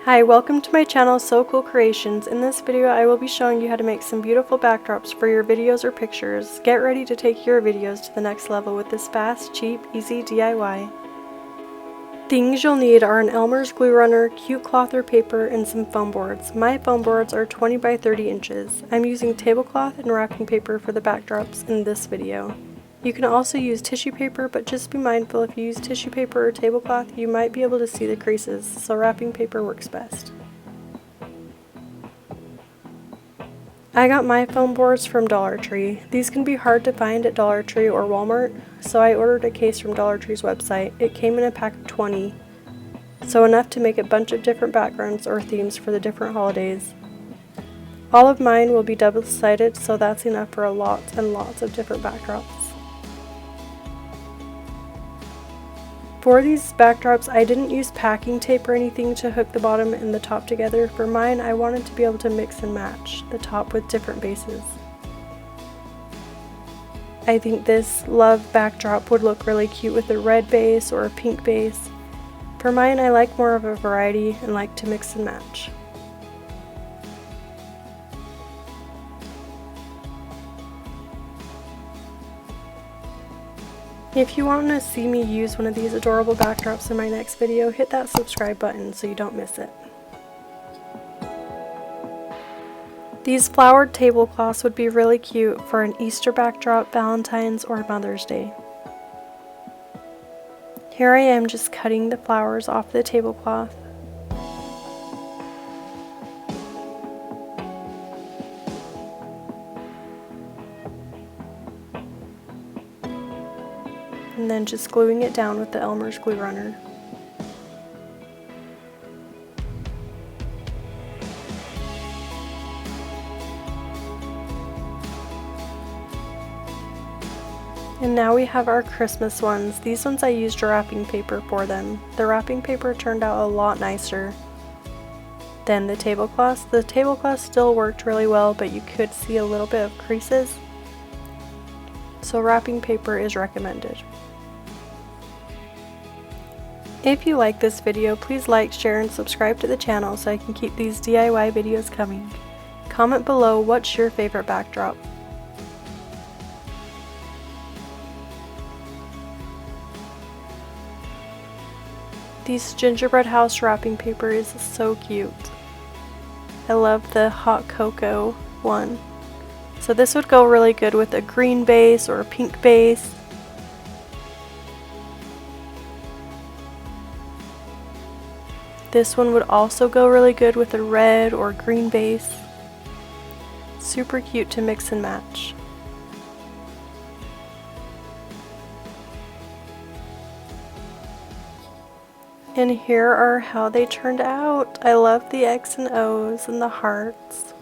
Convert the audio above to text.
Hi, welcome to my channel Kool Creations. In this video I will be showing you how to make some beautiful backdrops for your videos or pictures. Get ready to take your videos to the next level with this fast, cheap, easy DIY. Things you'll need are an Elmer's glue runner, cute cloth or paper, and some foam boards. My foam boards are 20 by 30 inches. I'm using tablecloth and wrapping paper for the backdrops in this video. You can also use tissue paper, but just be mindful if you use tissue paper or tablecloth, you might be able to see the creases, so wrapping paper works best. I got my foam boards from Dollar Tree. These can be hard to find at Dollar Tree or Walmart, so I ordered a case from Dollar Tree's website. It came in a pack of 20, so enough to make a bunch of different backgrounds or themes for the different holidays. All of mine will be double-sided, so that's enough for lots and lots of different backdrops. For these backdrops, I didn't use packing tape or anything to hook the bottom and the top together. For mine, I wanted to be able to mix and match the top with different bases. I think this love backdrop would look really cute with a red base or a pink base. For mine, I like more of a variety and like to mix and match. If you want to see me use one of these adorable backdrops in my next video, hit that subscribe button so you don't miss it. These flowered tablecloths would be really cute for an Easter backdrop, Valentine's, or Mother's Day. Here I am just cutting the flowers off the tablecloth. And then just gluing it down with the Elmer's glue runner. And now we have our Christmas ones. These ones I used wrapping paper for them. The wrapping paper turned out a lot nicer than the tablecloth. The tablecloth still worked really well, but you could see a little bit of creases. So wrapping paper is recommended. If you like this video, please like, share, and subscribe to the channel so I can keep these DIY videos coming. Comment below what's your favorite backdrop. This gingerbread house wrapping paper is so cute. I love the hot cocoa one. So this would go really good with a green base or a pink base. This one would also go really good with a red or green base. Super cute to mix and match. And here are how they turned out. I love the X and O's and the hearts.